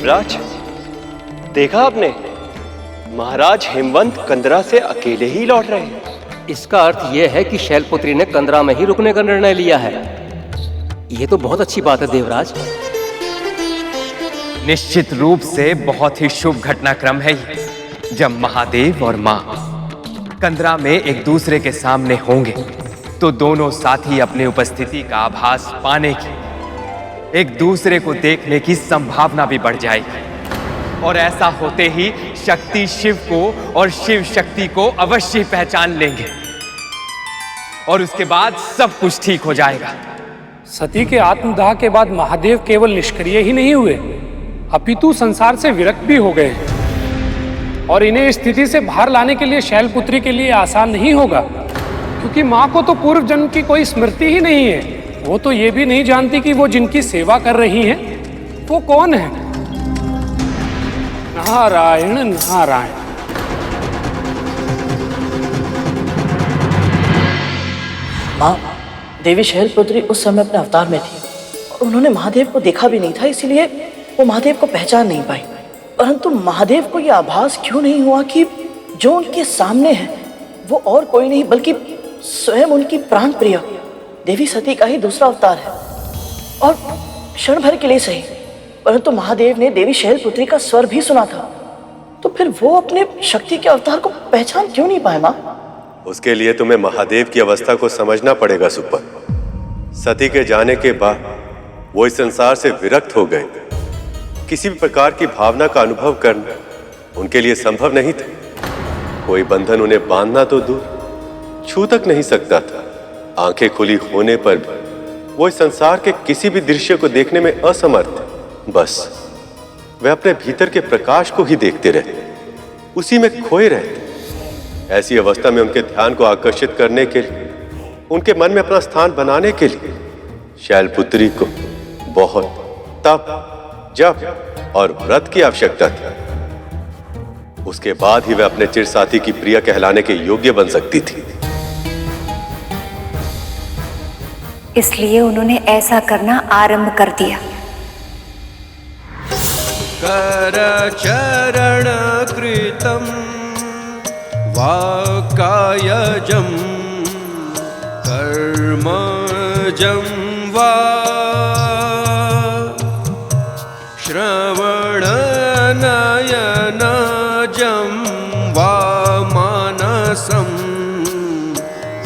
देवराज, देखा आपने, महाराज हेमवंत कंदरा से अकेले ही लौट रहे हैं। इसका अर्थ यह है कि शैलपुत्री ने कंदरा में ही रुकने का निर्णय लिया है। यह तो बहुत अच्छी बात है देवराज। निश्चित रूप से बहुत ही शुभ घटनाक्रम है ये। जब महादेव और मां कंदरा में एक दूसरे के सामने होंगे तो दोनों साथी अपनी उपस्थिति का आभास पाने की, एक दूसरे को देखने की संभावना भी बढ़ जाएगी। और ऐसा होते ही शक्ति शिव को और शिव शक्ति को अवश्य पहचान लेंगे और उसके बाद सब कुछ ठीक हो जाएगा। सती के आत्मदाह के बाद महादेव केवल निष्क्रिय ही नहीं हुए, अपितु संसार से विरक्त भी हो गए। और इन्हें इस स्थिति से बाहर लाने के लिए शैलपुत्री के लिए आसान नहीं होगा, क्योंकि माँ को तो पूर्व जन्म की कोई स्मृति ही नहीं है। वो तो ये भी नहीं जानती कि वो जिनकी सेवा कर रही हैं वो कौन है। नारायण नारायण। माँ, देवी शैलपुत्री उस समय अपने अवतार में थी और उन्होंने महादेव को देखा भी नहीं था, इसलिए वो महादेव को पहचान नहीं पाई। परंतु महादेव को यह आभास क्यों नहीं हुआ कि जो उनके सामने है वो और कोई नहीं बल्कि स्वयं उनकी प्राण प्रिय देवी सती का ही दूसरा अवतार है। और क्षण भर के लिए सही, परंतु महादेव ने देवी शैलपुत्री का स्वर भी सुना था, तो फिर वो अपने शक्ति के अवतार को पहचान क्यों नहीं पाए? माँ, उसके लिए तुम्हें महादेव की अवस्था को समझना पड़ेगा सुपर। सती के जाने के बाद वो इस संसार से विरक्त हो गए। किसी भी प्रकार की भावना का अनुभव करना उनके लिए संभव नहीं था। कोई बंधन उन्हें बांधना तो दूर, छू तक नहीं सकता था। आंखें खुली होने पर भी वो इस संसार के किसी भी दृश्य को देखने में असमर्थ। बस वे अपने भीतर के प्रकाश को ही देखते रहे, उसी में खोए रहते। ऐसी अवस्था में उनके ध्यान को आकर्षित करने के लिए, उनके मन में अपना स्थान बनाने के लिए शैलपुत्री को बहुत तप, जप और व्रत की आवश्यकता थी। उसके बाद ही वह अपने चिर साथी की प्रिय कहलाने के योग्य बन सकती थी। इसलिए उन्होंने ऐसा करना आरंभ कर दिया। कर चरण कृतं वाकायजं कर्मजं वा श्रवण नयनजं वा मानसं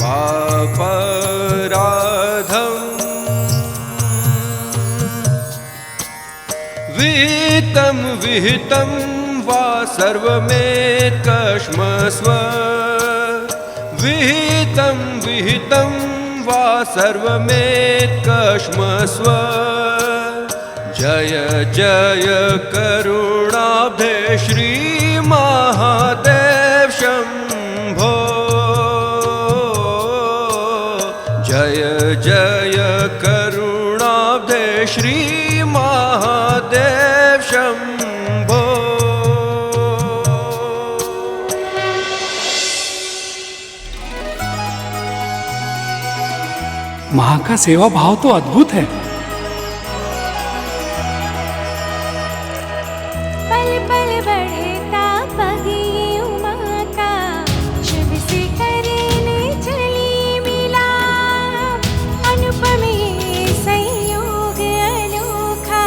वा पराधं विहितं विहितं वा सर्वमेतत्कश्मस्व विहितं विहितं वा सर्वमेतत्कश्मस्व जय जय करुणाब्धे श्री महादेव शंभो जय जय करुणाब्धे श्री महादेव शंभो। माँ का सेवा भाव तो अद्भुत है। पल पल बढ़ता पगी उमा का शिव से करने चली मिला अनुपम ये संयोग अनोखा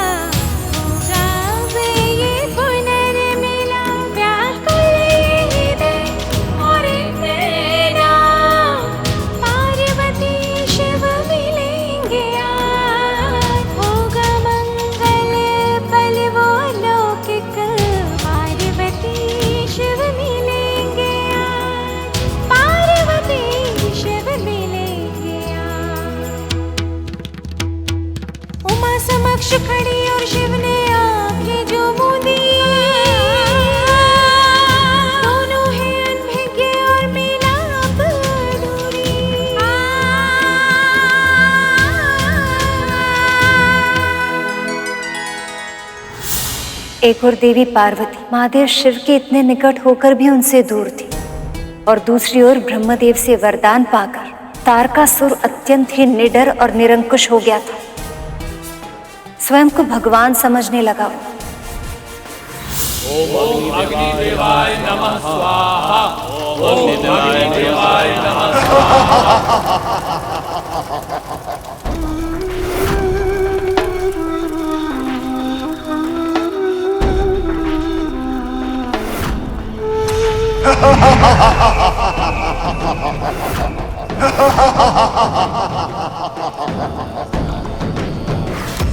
होगा वे ये पुनर्मिला व्याकुल हृदय और नैना पार्वती शिव मिलेंगे आज होगा मंगल पल वो लौकिक पार्वती शिव मिलेंगे आज पार्वती शिव मिलेंगे आज। उमा समक्ष खड़ी और शिव ने आंखें जो मूंदी दोनों है अनभिज्ञ और मिलाप अधूरी। एक और देवी पार्वती महादेव शिव के इतने निकट होकर भी उनसे दूर थी और दूसरी ओर ब्रह्मदेव से वरदान पाकर तारकासुर अत्यंत ही निडर और निरंकुश हो गया था। स्वयं को भगवान समझने लगा वो।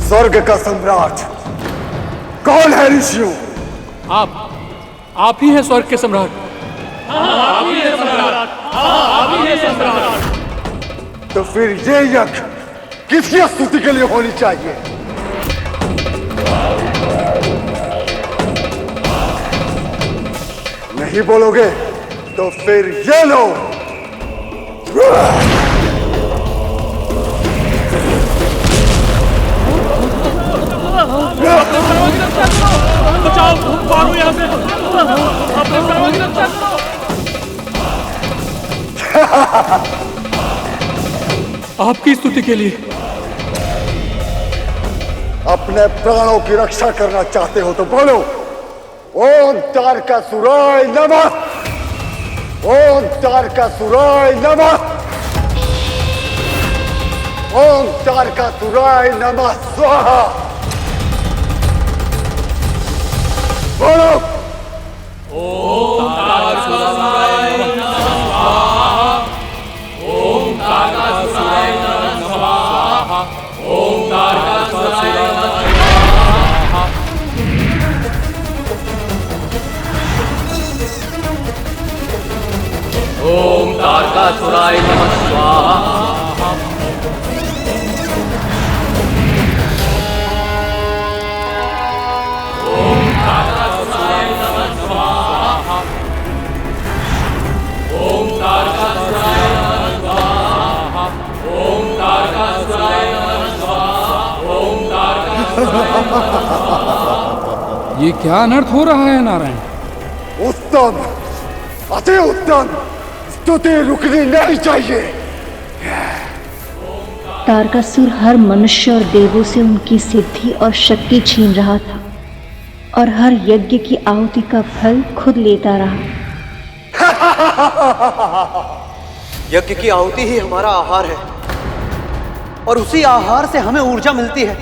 स्वर्ग का सम्राट कौन है ऋषियों? आप ही हैं स्वर्ग के सम्राट। तो फिर ये यज्ञ किसकी स्तुति के लिए होनी चाहिए? नहीं बोलोगे तो फिर ये लो। बचाओ, मारो यहाँ से। अपने प्राणों की रक्षा करो। आपकी स्तुति के लिए। अपने प्राणों की रक्षा करना चाहते हो तो बोलो ओम तारकासुराय नमः, ओम तारकासुराय नमः, ओम तारकासुराय नमः स्वाहा। बोलो ओम तारकासुराय नमः स्वाहा, ओम तारकासुराय नमः स्वाहा, ओम तारकासुराय नमः स्वाहा। ओम तारकासुराय नमः स्वाहा। ये क्या अनर्थ हो रहा है नारायण? उत्तम, अति उत्तम। स्तुति रुकनी नहीं चाहिए। तारकासुर हर मनुष्य और देवों से उनकी सिद्धि और शक्ति छीन रहा था और हर यज्ञ की आहुति का फल खुद लेता रहा। यज्ञ की आहुति ही हमारा आहार है और उसी आहार से हमें ऊर्जा मिलती है।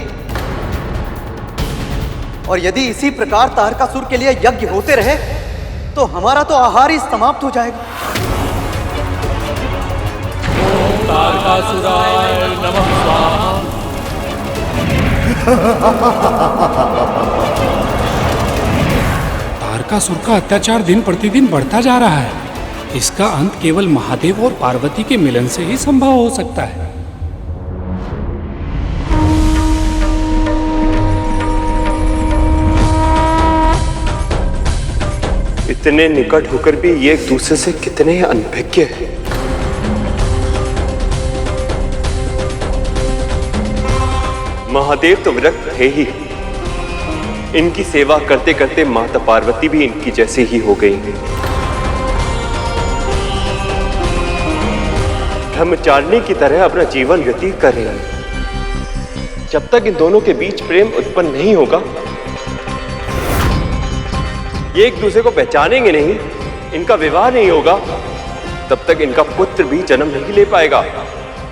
और यदि इसी प्रकार तारकासुर के लिए यज्ञ होते रहे तो हमारा तो आहार ही समाप्त हो जाएगा। ओम तारकासुराय नमः स्वाहा। तारकासुर का अत्याचार दिन प्रतिदिन बढ़ता जा रहा है। इसका अंत केवल महादेव और पार्वती के मिलन से ही संभव हो सकता है। इतने निकट होकर भी ये एक दूसरे से कितने अनभिज्ञ हैं। महादेव तो विरक्त थे ही, इनकी सेवा करते करते माता पार्वती भी इनकी जैसी ही हो गई। ब्रह्मचारिणी की तरह अपना जीवन व्यतीत कर रहे हैं। जब तक इन दोनों के बीच प्रेम उत्पन्न नहीं होगा, ये एक दूसरे को पहचानेंगे नहीं, इनका विवाह नहीं होगा, तब तक इनका पुत्र भी जन्म नहीं ले पाएगा।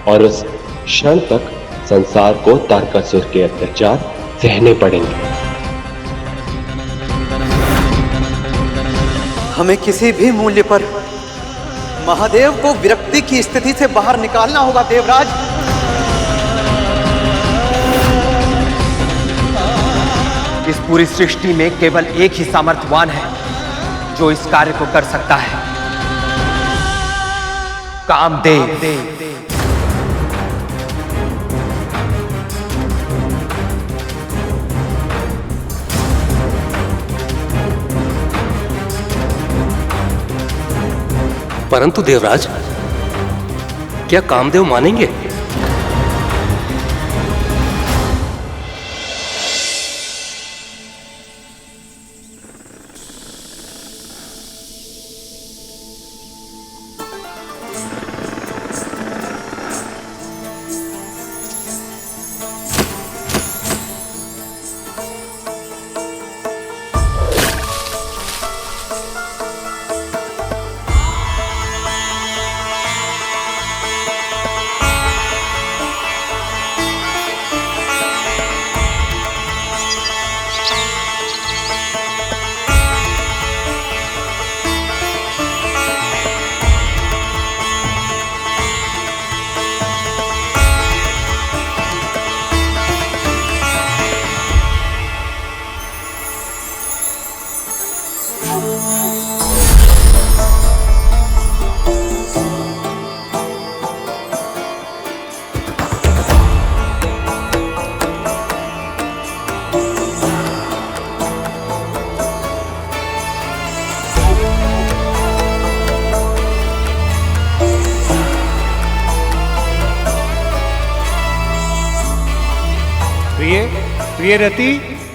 और उस क्षण तक संसार को तारकासुर के अत्याचार सहने पड़ेंगे। हमें किसी भी मूल्य पर महादेव को विरक्ति की स्थिति से बाहर निकालना होगा देवराज। इस पूरी सृष्टि में केवल एक ही सामर्थ्यवान है जो इस कार्य को कर सकता है, कामदेव। परंतु देवराज, क्या कामदेव मानेंगे?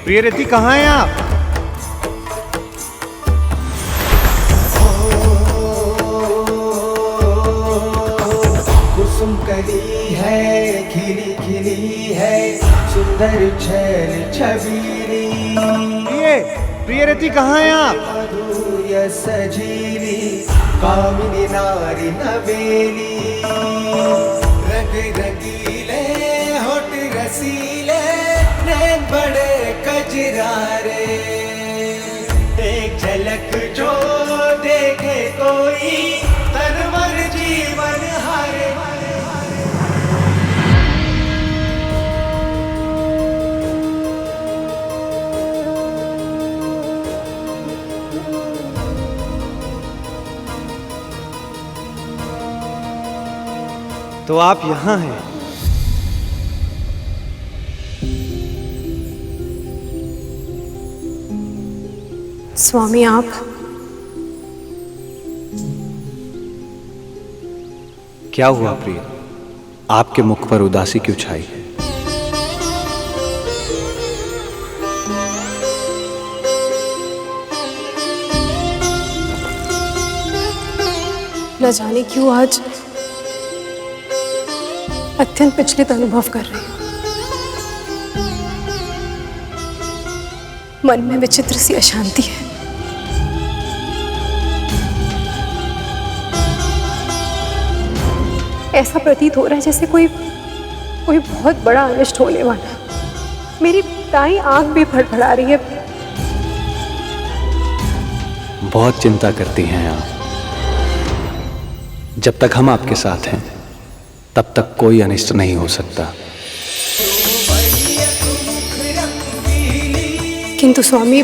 प्रियरति कहाँ हैं आप? कुसुम कली है, खिली खिली है, सुंदर छैल छबीली। प्रियरति कहाँ हैं आप? मधुर्य सजीली, कामिनी नारी नवेली। रंग रंगीले होठ रसीले, नैन बड़े कजरारे। एक झलक जो देखे कोई, तन मन जीवन हारे। तो आप यहाँ हैं? स्वामी आप क्या हुआ प्रिय? आपके मुख पर उदासी क्यों छाई है? न जाने क्यों आज अत्यंत विचलित अनुभव कर रही हूँ। मन में विचित्र सी अशांति है। ऐसा प्रतीत हो रहा है जैसे कोई बहुत बड़ा अनिष्ट होने वाला। मेरी दाईं आंख भी फड़फड़ा रही है। बहुत चिंता करती हैं आप। जब तक हम आपके साथ हैं तब तक कोई अनिष्ट नहीं हो सकता। किंतु स्वामी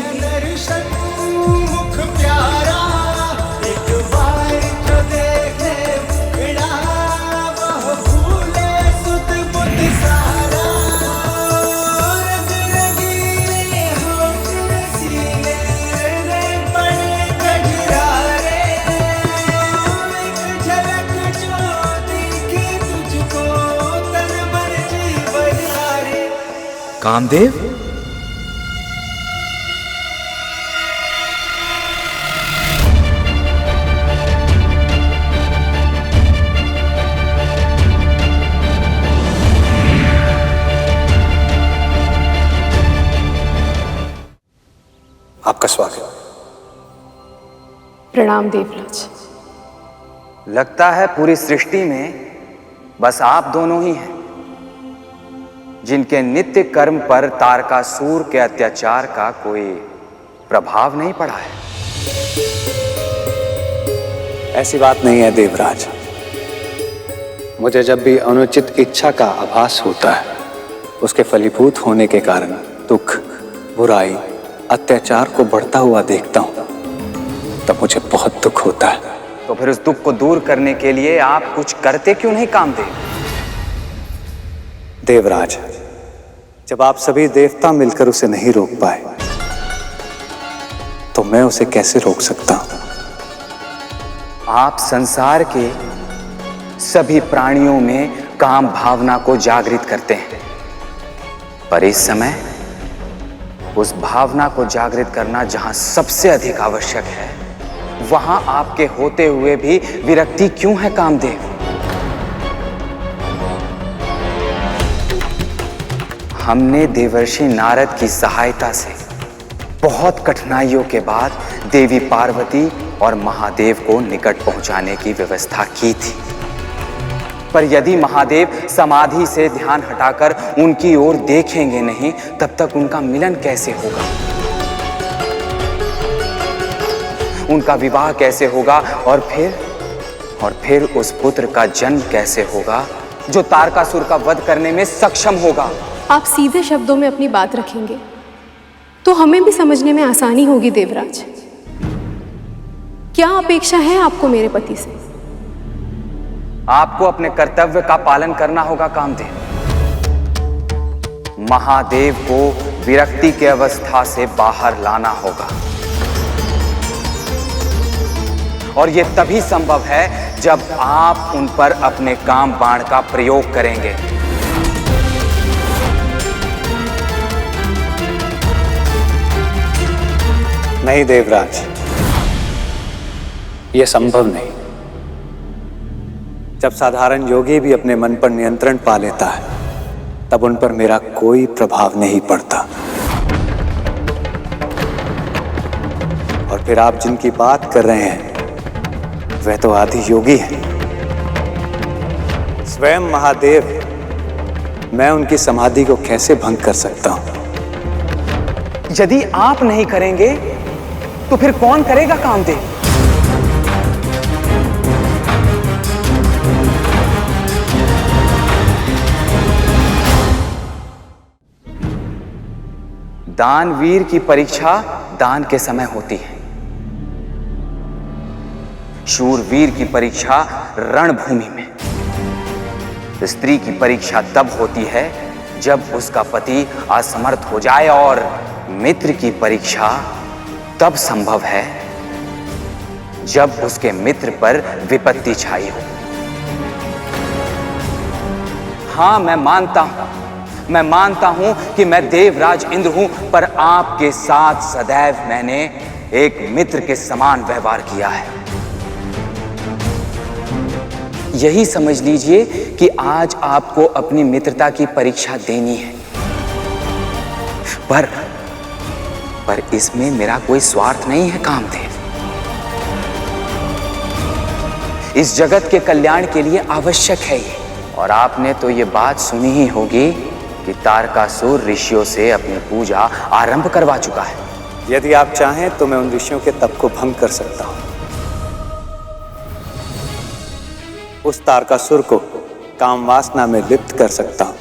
कामदेव, आपका स्वागत। प्रणाम देवराज। लगता है पूरी सृष्टि में बस आप दोनों ही हैं जिनके नित्य कर्म पर तारकासुर के अत्याचार का कोई प्रभाव नहीं पड़ा है। ऐसी बात नहीं है देवराज। मुझे जब भी अनुचित इच्छा का आभास होता है, उसके फलीभूत होने के कारण दुख, बुराई, अत्याचार को बढ़ता हुआ देखता हूं, तब मुझे बहुत दुख होता है। तो फिर उस दुख को दूर करने के लिए आप कुछ करते क्यों नहीं कामदेव? देवराज, जब आप सभी देवता मिलकर उसे नहीं रोक पाए, तो मैं उसे कैसे रोक सकता हूं? आप संसार के सभी प्राणियों में काम भावना को जागृत करते हैं, पर इस समय उस भावना को जागृत करना जहां सबसे अधिक आवश्यक है, वहां आपके होते हुए भी विरक्ति क्यों है कामदेव? हमने देवर्षि नारद की सहायता से बहुत कठिनाइयों के बाद देवी पार्वती और महादेव को निकट पहुंचाने की व्यवस्था की थी, पर यदि महादेव समाधि से ध्यान हटाकर उनकी ओर देखेंगे नहीं, तब तक उनका मिलन कैसे होगा? उनका विवाह कैसे होगा? और फिर उस पुत्र का जन्म कैसे होगा जो तारकासुर का वध करने में सक्षम होगा? आप सीधे शब्दों में अपनी बात रखेंगे तो हमें भी समझने में आसानी होगी देवराज। क्या अपेक्षा है आपको मेरे पति से? आपको अपने कर्तव्य का पालन करना होगा कामदेव। महादेव को विरक्ति की अवस्था से बाहर लाना होगा, और यह तभी संभव है जब आप उन पर अपने काम बाण का प्रयोग करेंगे। नहीं देवराज, यह संभव नहीं। जब साधारण योगी भी अपने मन पर नियंत्रण पा लेता है, तब उन पर मेरा कोई प्रभाव नहीं पड़ता। और फिर आप जिनकी बात कर रहे हैं वह तो आदि योगी हैं। स्वयं महादेव, मैं उनकी समाधि को कैसे भंग कर सकता हूं? यदि आप नहीं करेंगे तो फिर कौन करेगा कामदेव? दानवीर की परीक्षा दान के समय होती है, शूरवीर की परीक्षा रणभूमि में, स्त्री की परीक्षा तब होती है जब उसका पति असमर्थ हो जाए, और मित्र की परीक्षा तब संभव है जब उसके मित्र पर विपत्ति छाई हो। हां, मैं मानता हूं कि मैं देवराज इंद्र हूं, पर आपके साथ सदैव मैंने एक मित्र के समान व्यवहार किया है। यही समझ लीजिए कि आज आपको अपनी मित्रता की परीक्षा देनी है, पर इसमें मेरा कोई स्वार्थ नहीं है कामदेव। इस जगत के कल्याण के लिए आवश्यक है ये। और आपने तो ये बात सुनी ही होगी कि तारकासुर ऋषियों से अपनी पूजा आरंभ करवा चुका है। यदि आप चाहें तो मैं उन ऋषियों के तप को भंग कर सकता हूं। उस तारकासुर को काम वासना में लिप्त कर सकता हूं,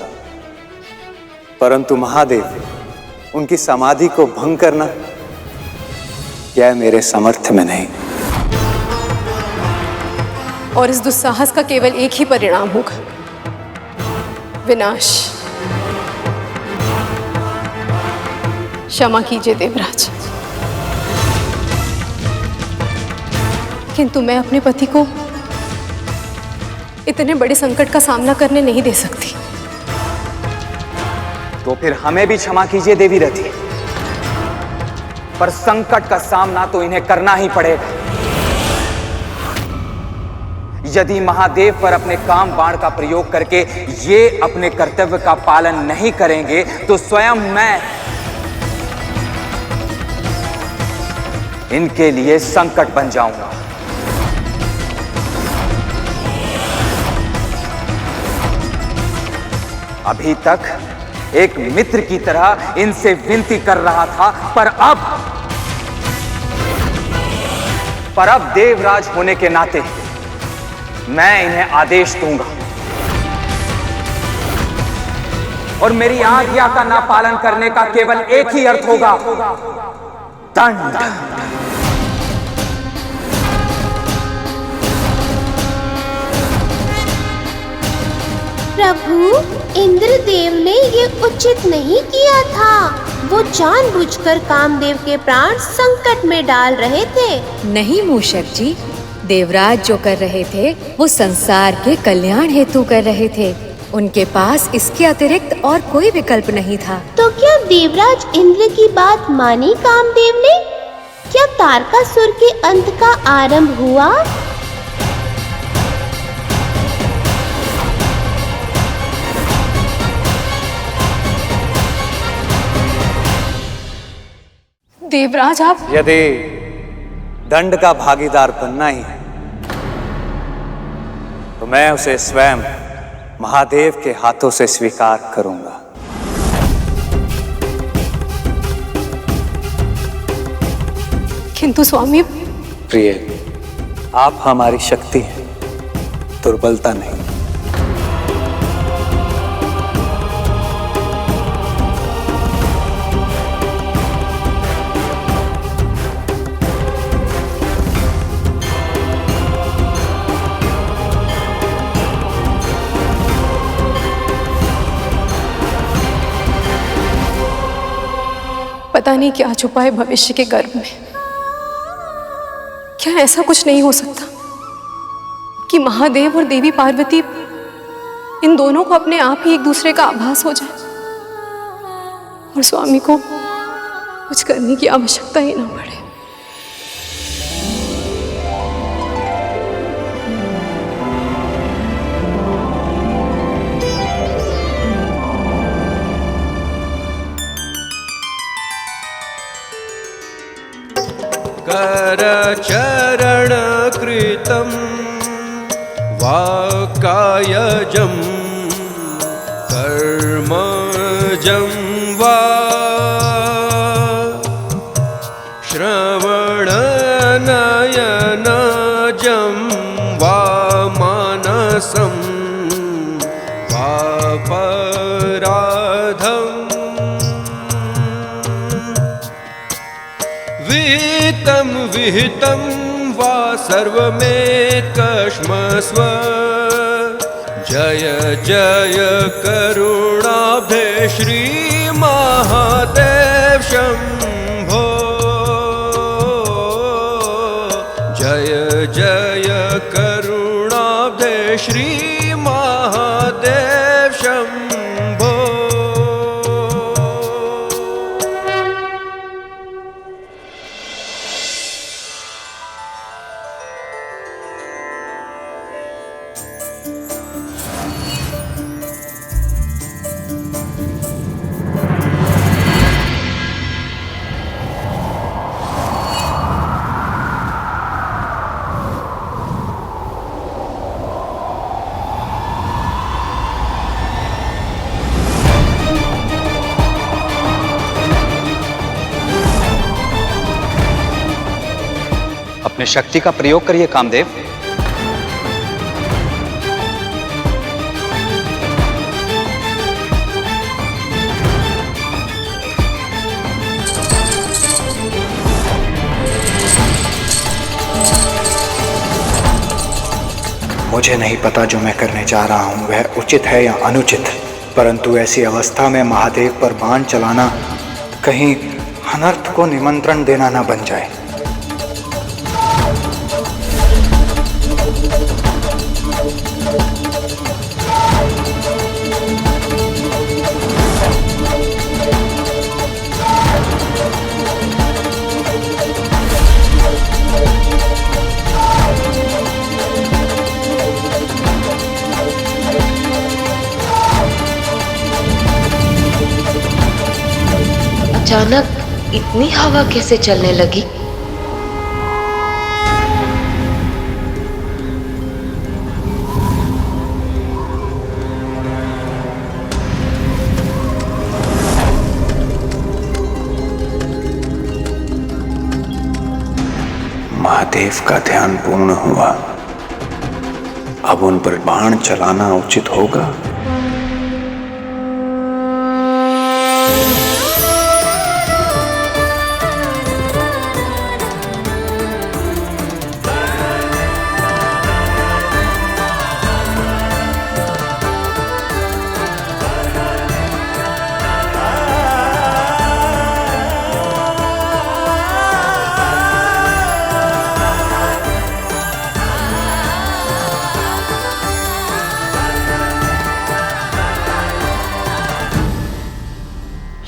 परंतु महादेव, उनकी समाधि को भंग करना यह मेरे सामर्थ्य में नहीं। और इस दुस्साहस का केवल एक ही परिणाम होगा, विनाश। क्षमा कीजिए देवराज, किंतु मैं अपने पति को इतने बड़े संकट का सामना करने नहीं दे सकती। तो फिर हमें भी क्षमा कीजिए देवी रथी, पर संकट का सामना तो इन्हें करना ही पड़ेगा। यदि महादेव पर अपने काम बाण का प्रयोग करके ये अपने कर्तव्य का पालन नहीं करेंगे, तो स्वयं मैं इनके लिए संकट बन जाऊंगा। अभी तक एक मित्र की तरह इनसे विनती कर रहा था, पर अब देवराज होने के नाते मैं इन्हें आदेश दूंगा, और मेरी आज्ञा का ना पालन करने का केवल एक ही अर्थ होगा, दंड। प्रभु, इंद्रदेव ने ये उचित नहीं किया था। वो जानबूझकर कामदेव के प्राण संकट में डाल रहे थे। नहीं मूषक जी, देवराज जो कर रहे थे वो संसार के कल्याण हेतु कर रहे थे। उनके पास इसके अतिरिक्त और कोई विकल्प नहीं था। तो क्या देवराज इंद्र की बात मानी कामदेव ने? क्या तारकासुर के अंत का आरंभ हुआ? देवराज, आप यदि दंड का भागीदार बनना ही है तो मैं उसे स्वयं महादेव के हाथों से स्वीकार करूंगा। किंतु स्वामी। प्रिय, आप हमारी शक्ति हैं, दुर्बलता नहीं। पता नहीं क्या छुपा है भविष्य के गर्भ में। क्या ऐसा कुछ नहीं हो सकता कि महादेव और देवी पार्वती इन दोनों को अपने आप ही एक दूसरे का आभास हो जाए और स्वामी को कुछ करने की आवश्यकता ही ना पड़े? करचरण कृतं वाकायजं कर्मजं वा श्रवणनयनजं वा मानसं वा पराधम् विहितं विहितं वा सर्वमेकश्मस्व जय जय करुणाब्धे श्री महादेव शंभो जय जय करुणाब्धे श्री महादेव शंभो। अपने शक्ति का प्रयोग करिए कामदेव। मुझे नहीं पता जो मैं करने जा रहा हूँ वह उचित है या अनुचित, परंतु ऐसी अवस्था में महादेव पर बाण चलाना कहीं अनर्थ को निमंत्रण देना न बन जाए। अचानक इतनी हवा कैसे चलने लगी? महादेव का ध्यान पूर्ण हुआ। अब उन पर बाण चलाना उचित होगा।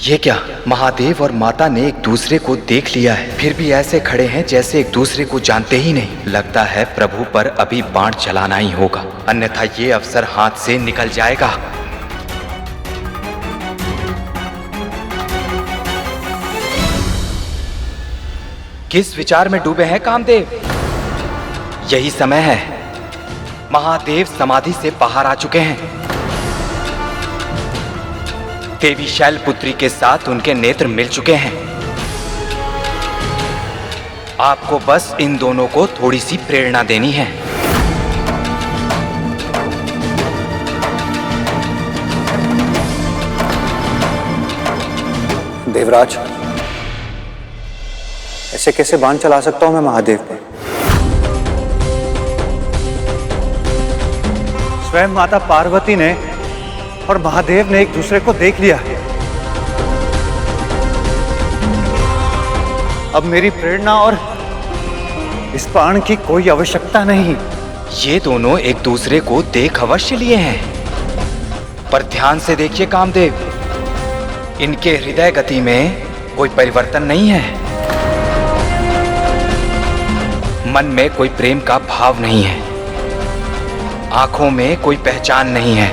ये क्या, महादेव और माता ने एक दूसरे को देख लिया है, फिर भी ऐसे खड़े हैं जैसे एक दूसरे को जानते ही नहीं। लगता है प्रभु पर अभी बाण चलाना ही होगा, अन्यथा ये अवसर हाथ से निकल जाएगा। किस विचार में डूबे हैं कामदेव? यही समय है। महादेव समाधि से बाहर आ चुके हैं। देवी शैलपुत्री के साथ उनके नेत्र मिल चुके हैं। आपको बस इन दोनों को थोड़ी सी प्रेरणा देनी है। देवराज, ऐसे कैसे बाण चला सकता हूं मैं महादेव पर? स्वयं माता पार्वती ने और महादेव ने एक दूसरे को देख लिया है। अब मेरी प्रेरणा और इस बाण की कोई आवश्यकता नहीं। ये दोनों एक दूसरे को देख अवश्य लिए हैं, पर ध्यान से देखिए कामदेव, इनके हृदय गति में कोई परिवर्तन नहीं है। मन में कोई प्रेम का भाव नहीं है, आंखों में कोई पहचान नहीं है।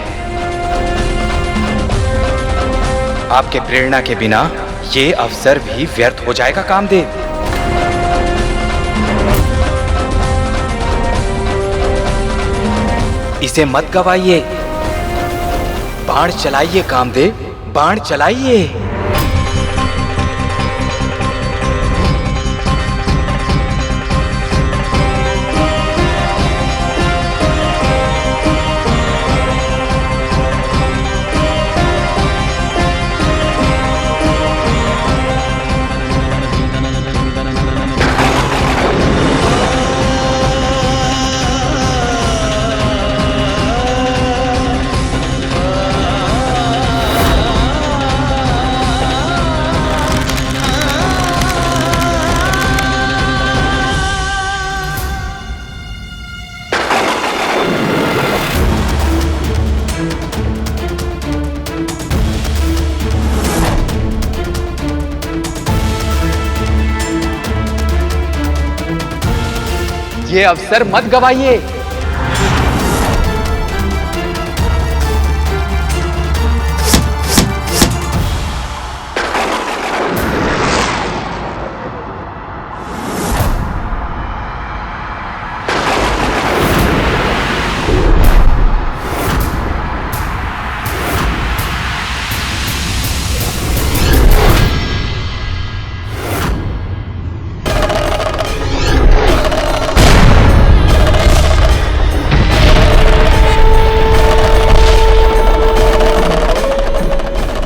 आपके प्रेरणा के बिना ये अवसर भी व्यर्थ हो जाएगा कामदेव। इसे मत गवाइए, बाण चलाइए कामदेव, बाण चलाइए। ये अवसर मत गवाइए।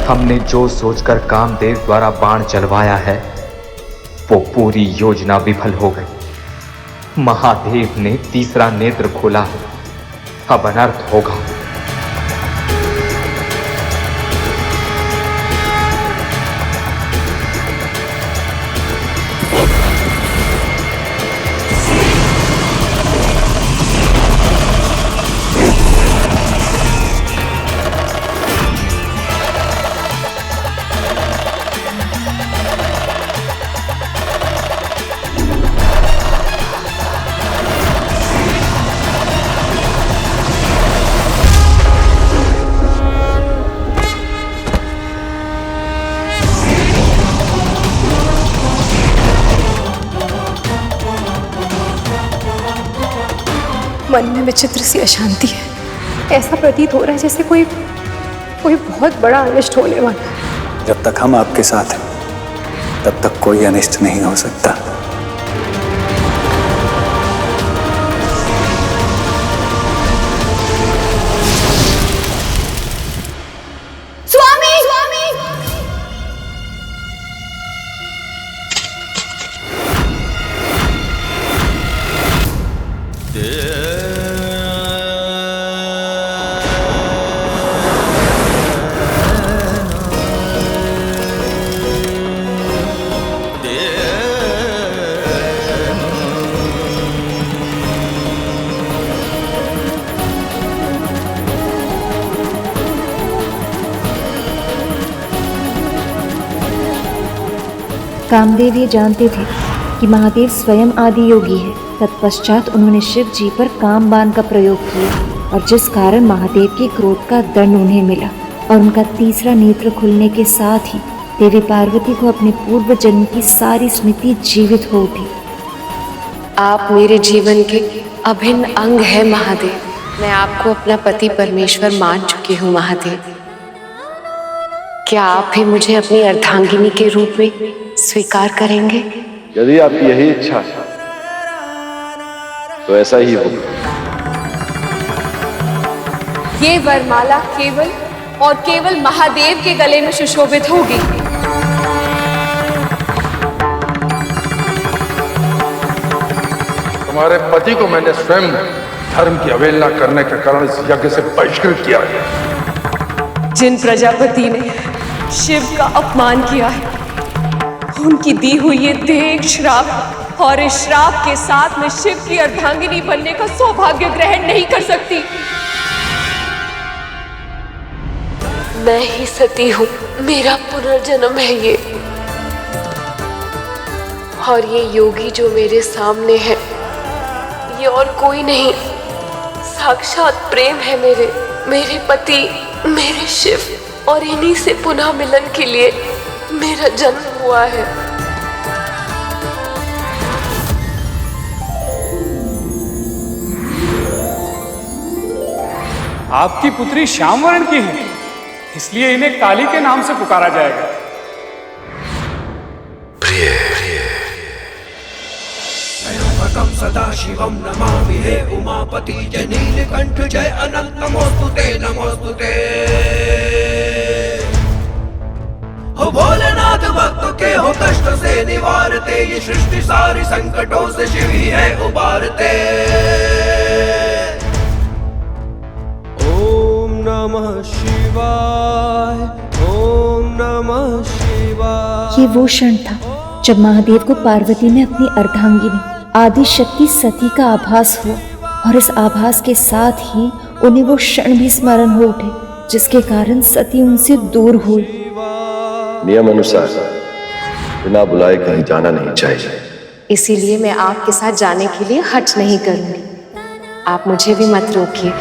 हमने जो सोचकर कामदेव द्वारा बाण चलवाया है वो पूरी योजना विफल हो गई। महादेव ने तीसरा नेत्र खोला, अब अनर्थ होगा। मन में विचित्र सी अशांति है। ऐसा प्रतीत हो रहा है जैसे कोई बहुत बड़ा अनिष्ट होने वाला है। जब तक हम आपके साथ हैं तब तक कोई अनिष्ट नहीं हो सकता। कामदेव ये जानते थे कि महादेव स्वयं आदि योगी है। तत्पश्चात उन्होंने शिव जी पर कामबाण का प्रयोग किया और जिस कारण महादेव के क्रोध का दंड उन्हें मिला और उनका तीसरा नेत्र खुलने के साथ ही देवी पार्वती को अपने पूर्व जन्म की सारी स्मृति जीवित हो उठी। आप मेरे जीवन के अभिन्न अंग है महादेव। मैं आपको अपना पति परमेश्वर मान चुकी हूँ महादेव। क्या आप भी मुझे अपनी अर्धांगिनी के रूप में स्वीकार करेंगे? यदि आपकी यही इच्छा है तो ऐसा ही होगा। ये वरमाला केवल और केवल महादेव के गले में सुशोभित होगी। तुम्हारे पति को मैंने स्वयं धर्म की अवहेलना करने के कारण इस यज्ञ से बहिष्कृत किया है। जिन प्रजापति ने शिव का अपमान किया है उनकी दी हुई ये देह एक श्राप, और इस श्राप के साथ मैं शिव की अर्धांगिनी बनने का सौभाग्य ग्रहण नहीं कर सकती। मैं ही सती हूँ, मेरा पुनर्जन्म है ये। और ये योगी जो मेरे सामने है, ये और कोई नहीं, साक्षात प्रेम है मेरे पति, मेरे शिव। और इन्हीं से पुनः मिलन के लिए मेरा जन्म हुआ है। आपकी पुत्री श्याम वर्ण की है, इसलिए इन्हें काली के नाम से पुकारा जाएगा। सदा शिवम नमामि हे उमापति जय नीलकंठ जय अनंत नमोस्तुते नमोस्तुते। हो भोलेनाथ भक्त के हो कष्ट से निवारते, ये सृष्टि सारी संकटों से शिव ही है उबारते। ओम नमः शिवाय, ओम नमः शिवाय। ये वो क्षण था जब महादेव को पार्वती ने अपनी अर्धांगिनी आदि शक्ति सती का आभास हुआ, और इस आभास के साथ ही उन्हें वो क्षण भी स्मरण हो उठे जिसके कारण सती उनसे दूर हुई। नियम अनुसार बिना बुलाए कहीं जाना नहीं चाहिए, इसीलिए मैं आपके साथ जाने के लिए हट नहीं करूंगी। आप मुझे भी मत रोकिए।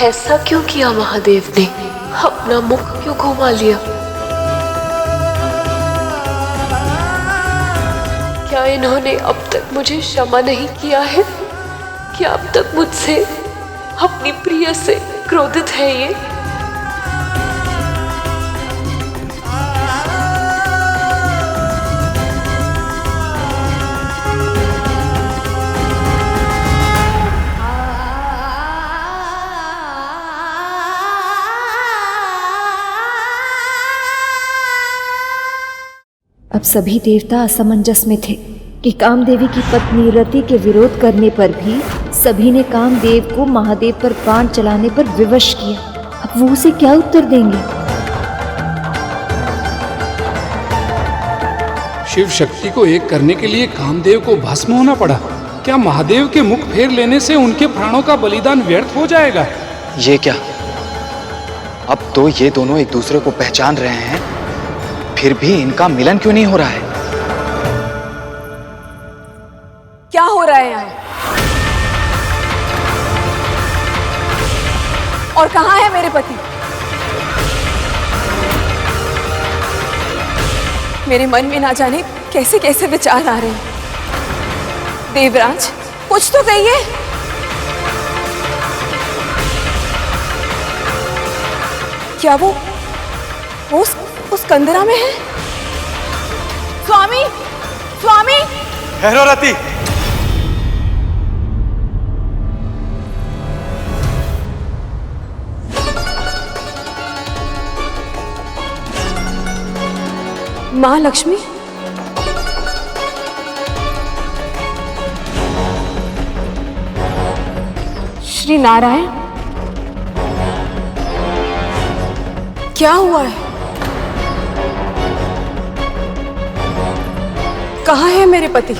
ऐसा क्यों किया महादेव ने? अपना मुख क्यों घुमा लिया? क्या इन्होंने अब तक मुझे क्षमा नहीं किया है? क्या अब तक मुझसे, अपनी प्रिय से क्रोधित है ये? अब सभी देवता असमंजस में थे कि कामदेवी की पत्नी रति के विरोध करने पर भी सभी ने कामदेव को महादेव पर बाण चलाने पर विवश किया। अब वो उसे क्या उत्तर देंगे? शिव शक्ति को एक करने के लिए कामदेव को भस्म होना पड़ा। क्या महादेव के मुख फेर लेने से उनके प्राणों का बलिदान व्यर्थ हो जाएगा? ये क्या? अब तो ये दोनों एक दूसरे को पहचान रहे हैं, फिर भी इनका मिलन क्यों नहीं हो रहा है? क्या हो रहा है यहाँ? और कहाँ है मेरे पति? मेरे मन में ना जाने कैसे कैसे विचार आ रहे हैं। देवराज, कुछ तो कहिए। क्या वो उस कंदरा में है? स्वामी, स्वामी! ठहरो रति। माँ लक्ष्मी, श्री नारायण, क्या हुआ है? कहाँ है मेरे पति?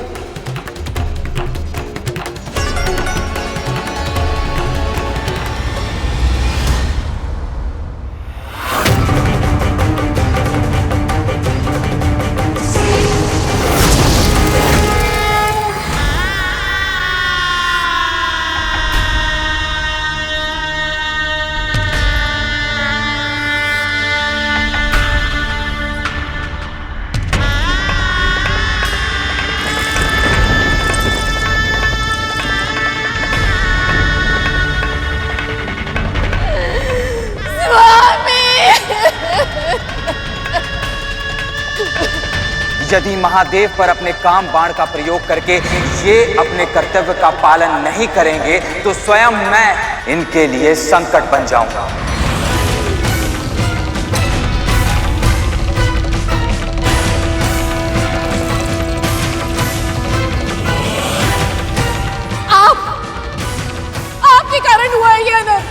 यदि महादेव पर अपने काम बाण का प्रयोग करके ये अपने कर्तव्य का पालन नहीं करेंगे तो स्वयं मैं इनके लिए संकट बन जाऊंगा। आपके कारण हुआ है ये अनर्थ।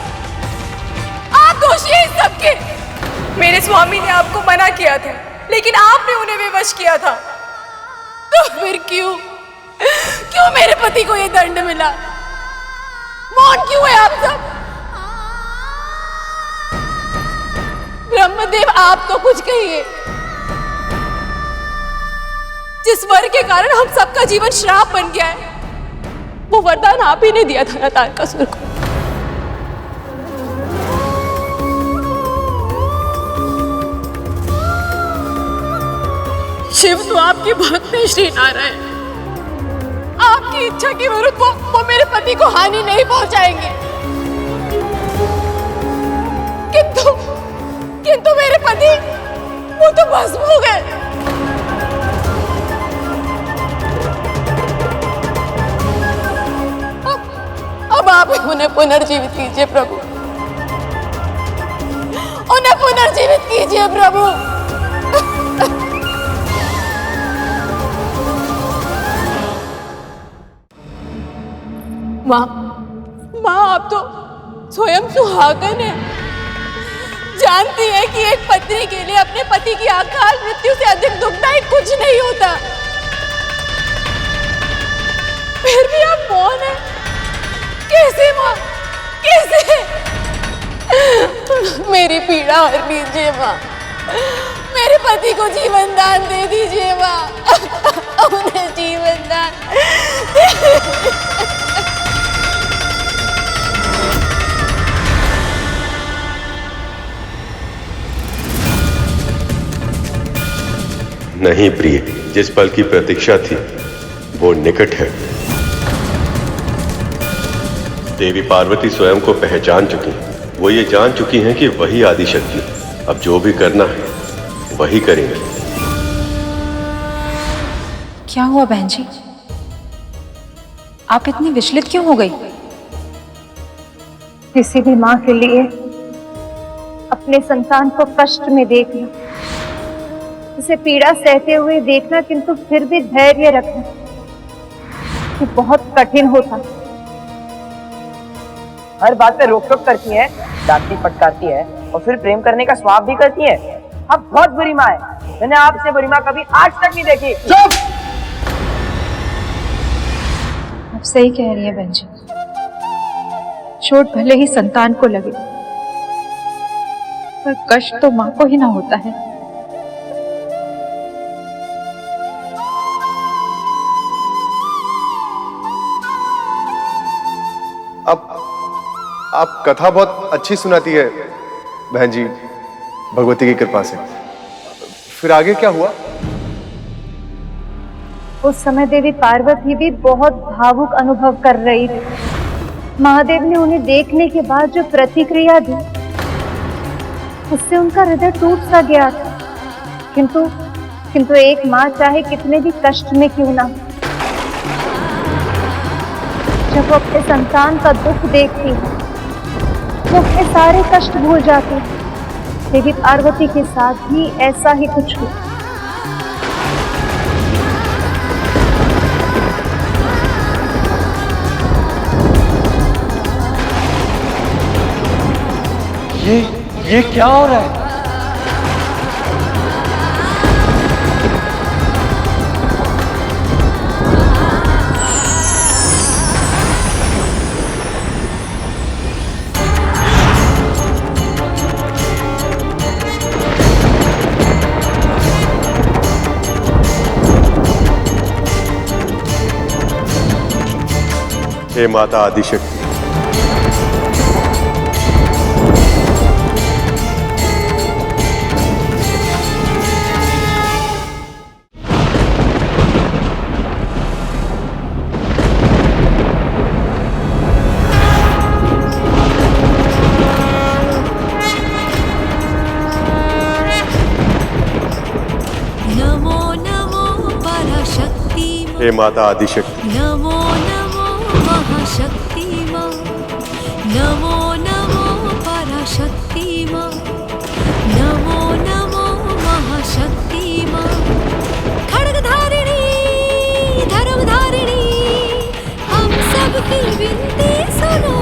आप दोषी हैं इस सबके। मेरे स्वामी ने आपको मना किया था, लेकिन आपने उन्हें विवश किया था। तो फिर क्यों मेरे पति को ये दंड मिला? मौन क्यों है आप सब? ब्रह्मदेव, आप तो कुछ कहिए। जिस वर के कारण हम सबका जीवन श्राप बन गया है, वो वरदान आप ही ने दिया था ना तारकासुर को। शिव तो आपके भक्त हैं श्री नारायण। आपकी इच्छा के विरुद्ध वो मेरे पति को हानि नहीं पहुंचाएंगे। किंतु मेरे पति वो तो भस्म हो गए। अब आप उन्हें पुनर्जीवित कीजिए प्रभु, उन्हें पुनर्जीवित कीजिए प्रभु। माँ आप तो स्वयं सुहागन है, जानती है कि एक पत्नी के लिए अपने पति की अकाल मृत्यु से अधिक दुखदायक कुछ नहीं होता। फिर भी आप मौन है। कैसे माँ, कैसे? मेरी पीड़ा हर लीजिए माँ, मेरे पति को जीवन दान दे दीजिए माँ, उन्हें जीवन दान। नहीं प्रिय, जिस पल की प्रतीक्षा थी वो निकट है। देवी पार्वती स्वयं को पहचान चुकी हैं। वो ये जान चुकी हैं कि वही आदिशक्ति, अब जो भी करना है वही करेंगी। क्या हुआ बहन जी, आप इतनी विचलित क्यों हो गई? किसी भी माँ के लिए अपने संतान को कष्ट में देखना, उसे पीड़ा सहते हुए देखना, किंतु फिर भी धैर्य रखना, ये बहुत कठिन होता। हर बात पे रोक टोक करती है, डांटती फटकारती है और फिर प्रेम करने का स्वाब भी करती है। अब बहुत बुरी माँ है, मैंने आपसे बुरी माँ कभी आज तक नहीं देखी। चुप! आप सही कह रही है बहन जी, चोट भले ही संतान को लगे पर कष्ट तो माँ को ही ना होता है। आप कथा बहुत अच्छी सुनाती है बहन जी, भगवती की कृपा से। फिर आगे क्या हुआ? उस समय देवी पार्वती भी बहुत भावुक अनुभव कर रही थी। महादेव ने उन्हें देखने के बाद जो प्रतिक्रिया दी, उससे उनका हृदय टूट सा गया था। किंतु एक माँ चाहे कितने भी कष्ट में क्यों ना, जब वो अपने संतान का दुख देखती है वो अपने सारे कष्ट भूल जाती है। देवी पार्वती के साथ भी ऐसा ही कुछ हुआ। ये क्या हो रहा है? हे माता आदिशक्ति, नमो नमो हे माता आदिशक्ति, नमो नमो महाशक्ति माँ, नमो नमो पराशक्ति माँ, नमो नमो महाशक्ति माँ। खड्गधारिणी धर्मधारिणी हम सबकी विनती सुनो।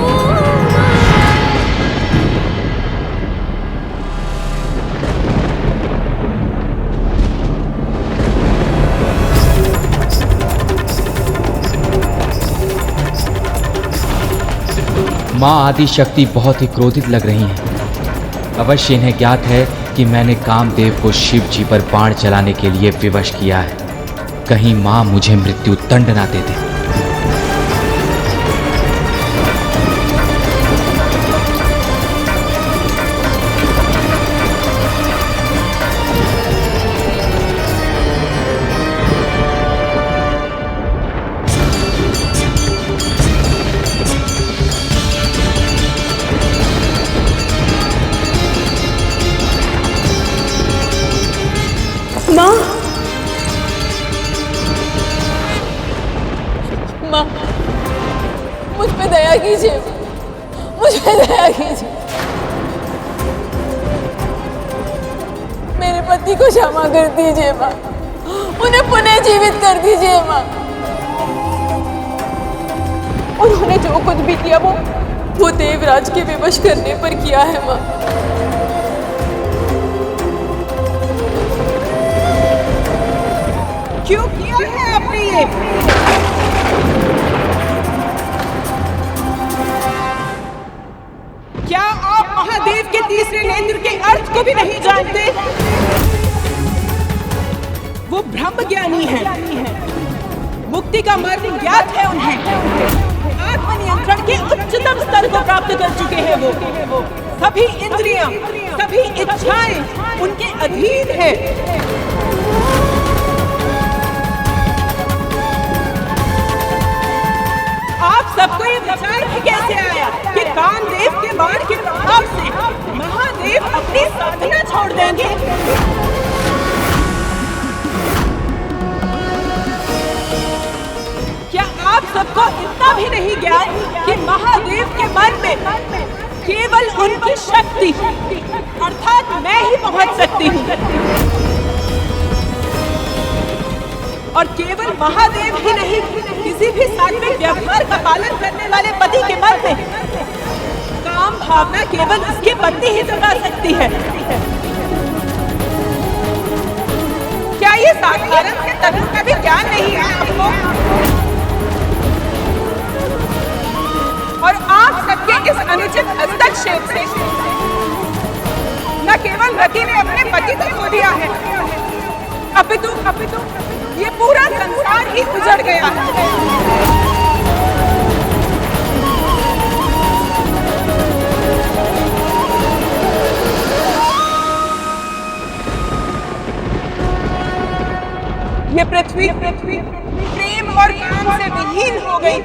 माँ आदिशक्ति बहुत ही क्रोधित लग रही हैं। अवश्य इन्हें ज्ञात है कि मैंने कामदेव को शिव जी पर बाण चलाने के लिए विवश किया है। कहीं माँ मुझे मृत्यु दंड ना दे दे। माँ, माँ, मुझ पे दया कीजिए, मुझ पे दया कीजिए। मेरे पति को क्षमा कर दीजिए माँ, उन्हें पुनः जीवित कर दीजिए माँ। उन्होंने जो कुछ भी किया वो देवराज के विवश करने पर किया है माँ। क्यों किया है आपने ये? क्या आप महादेव के तीसरे नेत्र के अर्थ को भी नहीं जानते? वो ब्रह्म ज्ञानी है, मुक्ति का मार्ग ज्ञात है उन्हें। आत्मनियंत्रण के उच्चतम स्तर को प्राप्त कर चुके हैं वो। सभी इंद्रियां, सभी इच्छाएं उनके अधीन है। आप सबको ये विचार भी कैसे आया कि कामदेव के बाण के प्रभाव से महादेव अपनी साधना छोड़ देंगे? क्या आप सबको इतना भी नहीं ज्ञान कि महादेव के मन में केवल उनकी शक्ति अर्थात मैं ही पहुंच सकती हूँ, और केवल महादेव ही नहीं, किसी भी सात्विक व्यवहार का पालन करने वाले पति के मन में काम भावना केवल उसकी पत्नी ही जगा सकती है। क्या ये साधारण से तत्व का भी ज्ञान नहीं है आपको? और आप सबके इस अनुचित हस्तक्षेप से न केवल रति ने अपने पति को खो दिया है, अपितु ये पूरा संसार ही उजड़ गया है। ये पृथ्वी प्रेम और काम से विहीन हो गई।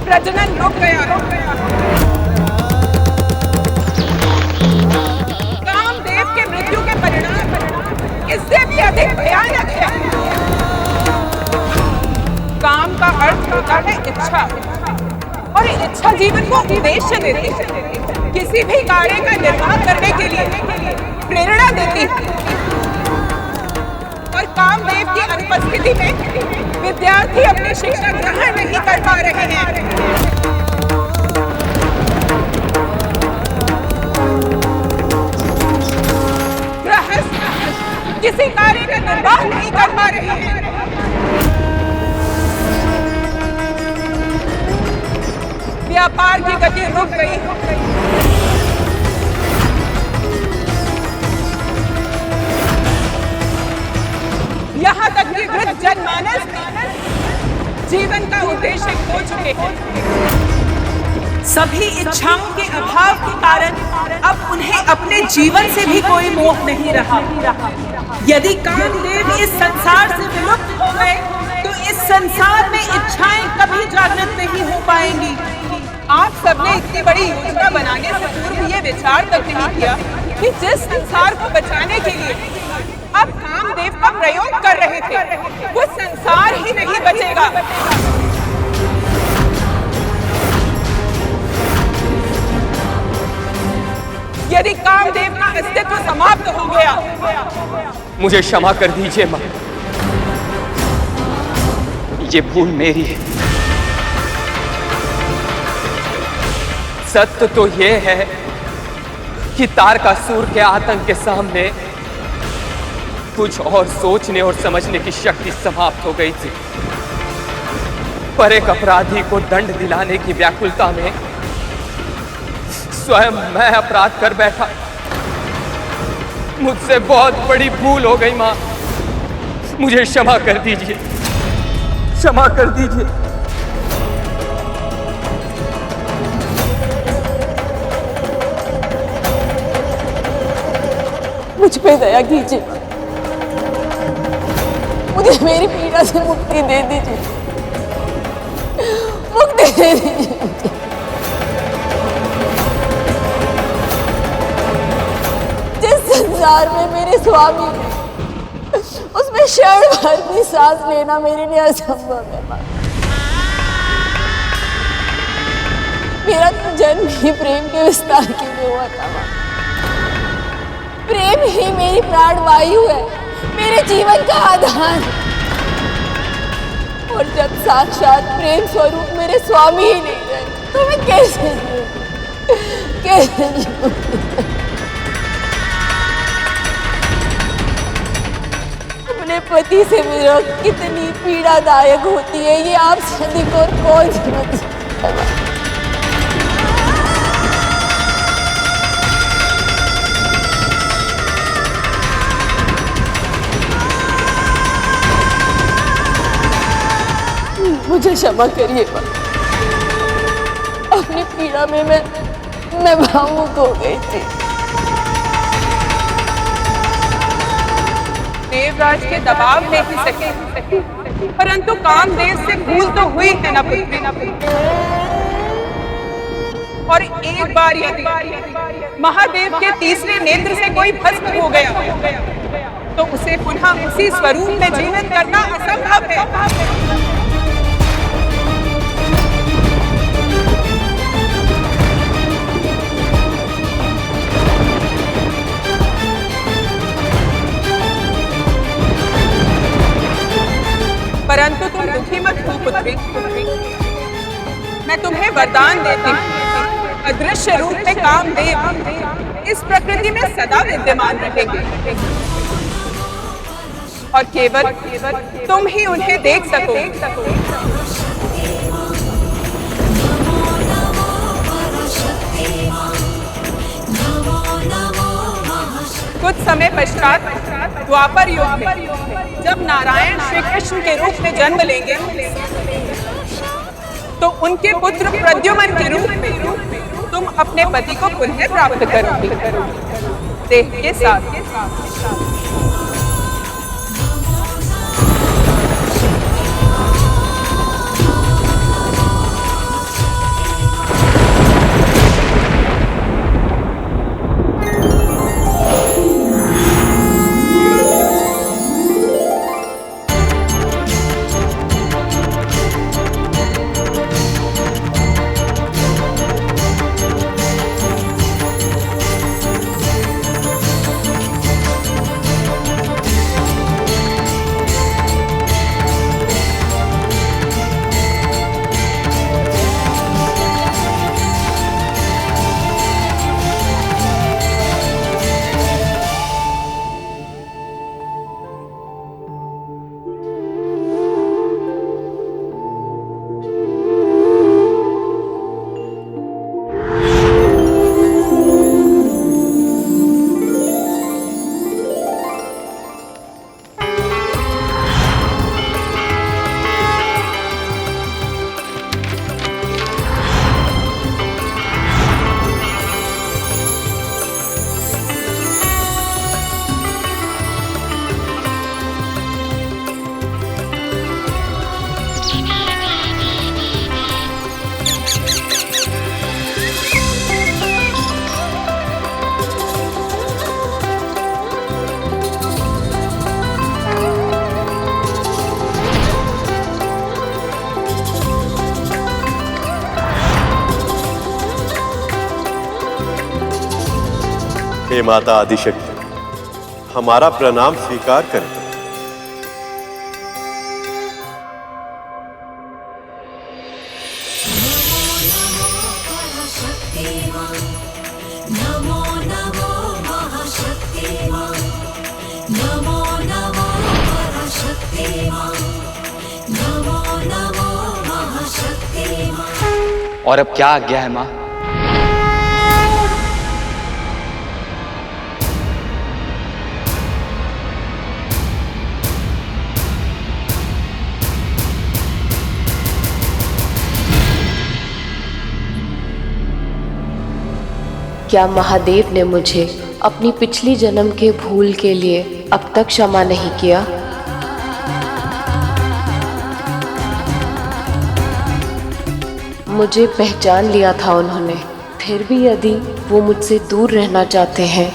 प्रजनन रुक गया। कामदेव के मृत्यु के परिणाम इससे भी अधिक भयानक है। काम का अर्थ होता है इच्छा, और इच्छा जीवन को उद्देश्य देती है, किसी भी कार्य का निर्वाह करने के लिए प्रेरणा देती है। और कामदेव की अनुपस्थिति में विद्यार्थी अपनी शिक्षा ग्रहण नहीं कर पा रहे हैं। गृहस्थ किसी कार्य का निर्वाह नहीं कर पा रहे हैं। व्यापार की गति रुक गई। यहाँ तक कि वृद्ध जनमानस जीवन का उद्देश्य खो चुके हैं। सभी इच्छाओं के अभाव के कारण अब उन्हें अपने जीवन से भी कोई मोह नहीं रहा। यदि कामदेव इस संसार से विलुप्त हो गए तो इस संसार में इच्छाएं कभी जागृत नहीं हो पाएंगी। आप सबने इतनी बड़ी योजना बनाने से पूर्व ये विचार तक नहीं किया कि जिस संसार को बचाने के लिए आप कामदेव का प्रयोग कर रहे थे, वो संसार ही नहीं बचेगा। यदि कामदेव का अस्तित्व समाप्त हो गया, मुझे क्षमा कर दीजिए मां, ये भूल मेरी है। सत्य तो ये है कि तारकासुर के आतंक के सामने कुछ और सोचने और समझने की शक्ति समाप्त हो गई थी, पर एक अपराधी को दंड दिलाने की व्याकुलता में स्वयं मैं अपराध कर बैठा। मुझसे बहुत बड़ी भूल हो गई मां, मुझे क्षमा कर दीजिए, क्षमा कर दीजिए। मुझ पे दया कीजिए, मुझे मेरी पीड़ा से मुक्ति दे दीजिए, मुक्ति दे दीजिए मुझे। जिस संसार में मेरे स्वामी, उसमें क्षण भर भी सांस लेना मेरे लिए असंभव है। मेरा तो जन्म ही प्रेम के विस्तार के लिए हुआ था। प्रेम ही मेरी प्राण वायु है, मेरे जीवन का आधार। और जब साक्षात प्रेम स्वरूप मेरे स्वामी ही नहीं रहे, तो मैं कैसे जीऊं? अपने पति से विरह कितनी पीड़ादायक होती है, ये आपसे अधिक और कौन समझ सकता है। मुझे क्षमा करिए, अपनी पीड़ा में मैं भावुक हो गई थी। देवराज के दबाव में ही सके, परंतु कामदेव से भूल तो हुई है ना पुत्री। और एक बार यदि महादेव के तीसरे नेत्र से कोई भस्म हो गया, तो उसे पुनः उसी स्वरूप में जीवित करना असंभव है। परंतु तुम दुखी मत हो पुत्री, मैं तुम्हें वरदान देती हूँ, अदृश्य रूप में कामदेव इस प्रकृति में सदा विद्यमान रहेंगे और केवल तुम ही उन्हें देख सकोगे। कुछ समय पश्चात द्वापर युग में जब नारायण श्री कृष्ण के रूप में जन्म लेंगे, तो उनके पुत्र प्रद्युम्न के रूप में तुम अपने पति को पुनः प्राप्त करोगे, देह के साथ। हे माता आदिशक्ति, हमारा प्रणाम स्वीकार करें। और अब क्या आज्ञा है मां? क्या महादेव ने मुझे अपनी पिछली जन्म के भूल के लिए अब तक क्षमा नहीं किया? मुझे पहचान लिया था उन्होंने, फिर भी यदि वो मुझसे दूर रहना चाहते हैं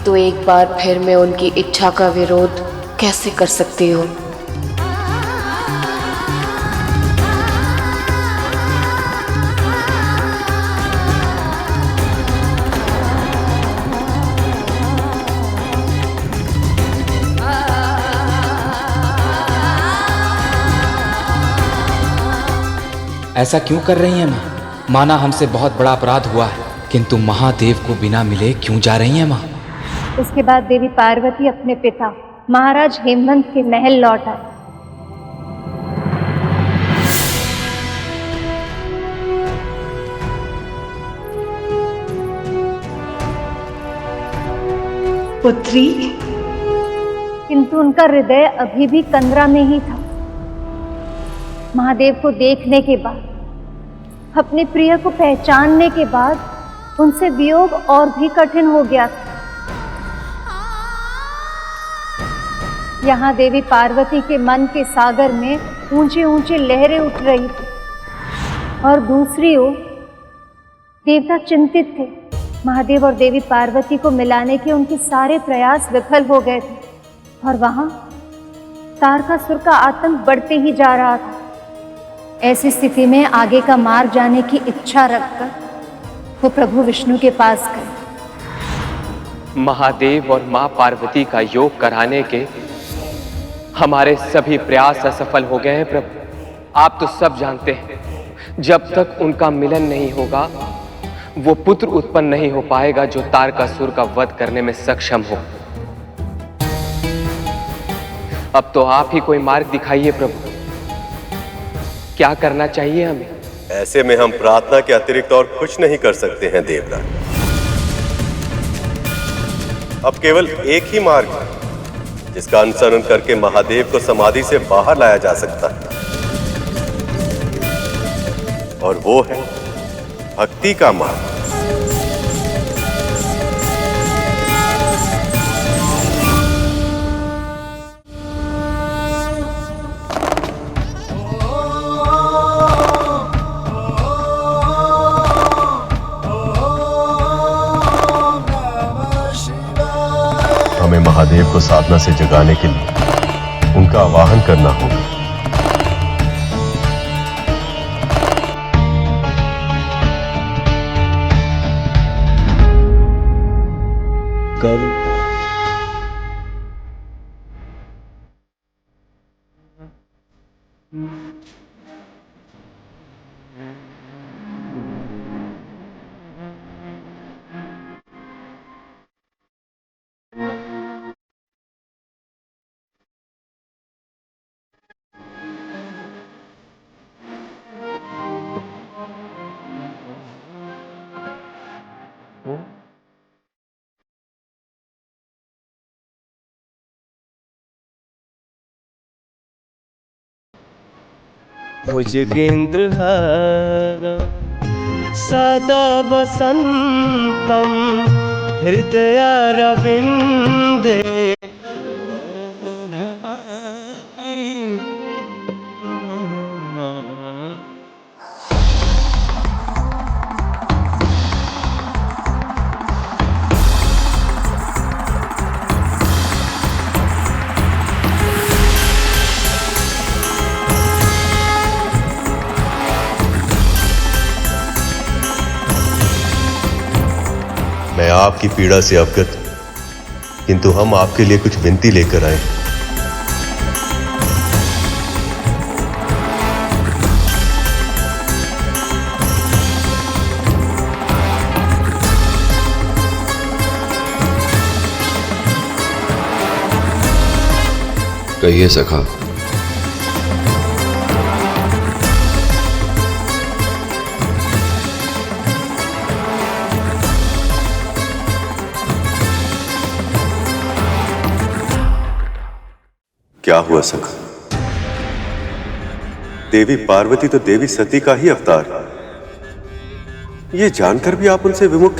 तो एक बार फिर मैं उनकी इच्छा का विरोध कैसे कर सकती हूँ? ऐसा क्यों कर रही हैं माँ? माना हमसे बहुत बड़ा अपराध हुआ है, किंतु महादेव को बिना मिले क्यों जा रही हैं माँ? उसके बाद देवी पार्वती अपने पिता महाराज हेमवंत के महल लौट आए। पुत्री, किंतु उनका हृदय अभी भी कंदरा में ही था। महादेव को देखने के बाद, अपने प्रिय को पहचानने के बाद उनसे वियोग और भी कठिन हो गया था। यहाँ देवी पार्वती के मन के सागर में ऊंची ऊंची लहरें उठ रही थी और दूसरी ओर देवता चिंतित थे। महादेव और देवी पार्वती को मिलाने के उनके सारे प्रयास विफल हो गए थे और वहां तारकासुर का आतंक बढ़ते ही जा रहा था। ऐसी स्थिति में आगे का मार्ग जाने की इच्छा रखकर वो प्रभु विष्णु के पास गए। महादेव और मां पार्वती का योग कराने के हमारे सभी प्रयास असफल हो गए हैं प्रभु। आप तो सब जानते हैं, जब तक उनका मिलन नहीं होगा वो पुत्र उत्पन्न नहीं हो पाएगा जो तारकासुर का वध करने में सक्षम हो। अब तो आप ही कोई मार्ग दिखाइए प्रभु, क्या करना चाहिए हमें? ऐसे में हम प्रार्थना के अतिरिक्त और कुछ नहीं कर सकते हैं देवराज। अब केवल एक ही मार्ग है जिसका अनुसरण करके महादेव को समाधि से बाहर लाया जा सकता है, और वो है भक्ति का मार्ग। हमें महादेव को साधना से जगाने के लिए उनका आवाहन करना होगा। कल भुजगेन्द्रहार सदा वसन्तं हृदयारविन्दे। मैं आपकी पीड़ा से अवगत हूं। किंतु हम आपके लिए कुछ विनती लेकर आए। कहिए सखा। क्या हुआ सखा? देवी पार्वती तो देवी सती का ही अवतार, ये जानकर भी आप उनसे विमुख।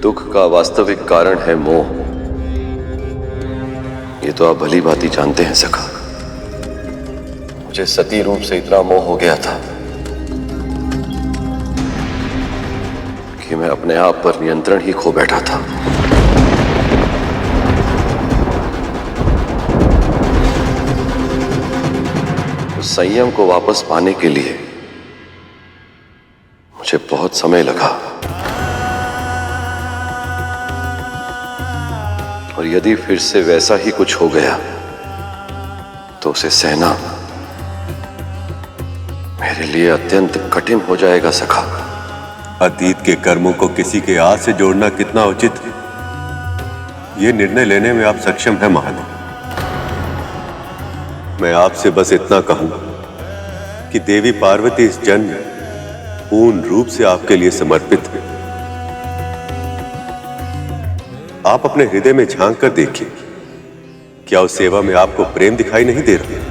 दुख का वास्तविक कारण है मोह। ये तो आप भली भांति जानते हैं सखा। मुझे सती रूप से इतना मोह हो गया था कि मैं अपने आप पर नियंत्रण ही खो बैठा था। उस संयम को वापस पाने के लिए मुझे बहुत समय लगा, और यदि फिर से वैसा ही कुछ हो गया तो उसे सहना मेरे लिए अत्यंत कठिन हो जाएगा सखा। अतीत के कर्मों को किसी के आज से जोड़ना कितना उचित है, ये निर्णय लेने में आप सक्षम हैं महादेव। मैं आपसे बस इतना कहूंगा कि देवी पार्वती इस जन्म पूर्ण रूप से आपके लिए समर्पित है। आप अपने हृदय में झांक कर देखिए, क्या उस सेवा में आपको प्रेम दिखाई नहीं दे रहा?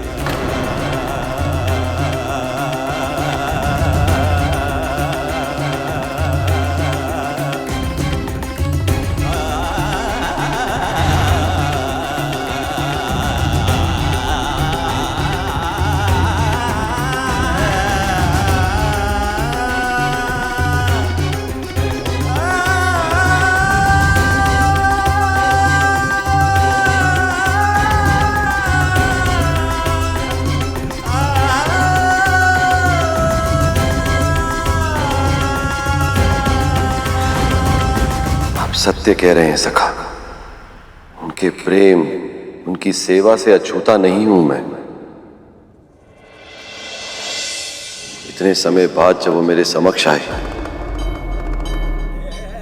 सत्य कह रहे हैं सखा। उनके प्रेम, उनकी सेवा से अछूता नहीं हूं मैं। इतने समय बाद जब वो मेरे समक्ष आए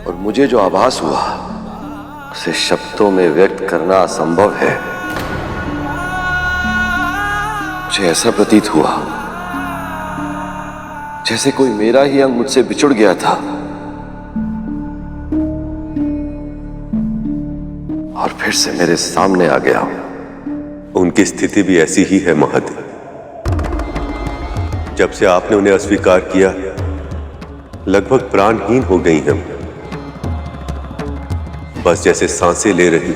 और मुझे जो आभास हुआ उसे शब्दों में व्यक्त करना असंभव है। मुझे ऐसा प्रतीत हुआ जैसे कोई मेरा ही अंग मुझसे बिछुड़ गया था और फिर से मेरे सामने आ गया। उनकी स्थिति भी ऐसी ही है महादेव। जब से आपने उन्हें अस्वीकार किया, लगभग प्राणहीन हो गई हैं। बस जैसे सांसें ले रही,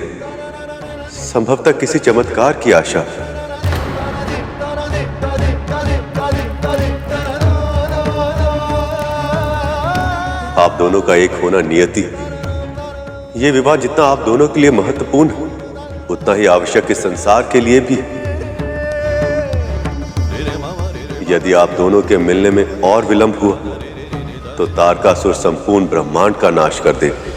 संभवतः किसी चमत्कार की आशा। आप दोनों का एक होना नियति है। ये विवाह जितना आप दोनों के लिए महत्वपूर्ण है, उतना ही आवश्यक इस संसार के लिए भी है। यदि आप दोनों के मिलने में और विलंब हुआ तो तारकासुर संपूर्ण ब्रह्मांड का नाश कर देगा।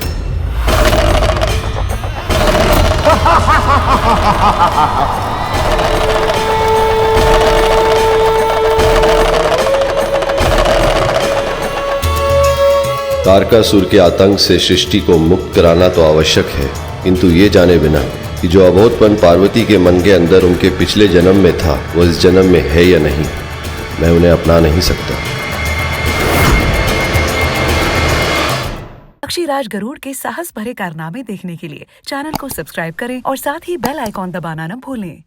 तारकासुर के आतंक से सृष्टि को मुक्त कराना तो आवश्यक है, किंतु ये जाने बिना कि जो अबोधपन पार्वती के मन के अंदर उनके पिछले जन्म में था वो इस जन्म में है या नहीं, मैं उन्हें अपना नहीं सकता। पक्षीराज गरुड़ के साहस भरे कारनामे देखने के लिए चैनल को सब्सक्राइब करें और साथ ही बेल आइकॉन दबाना न भूलें।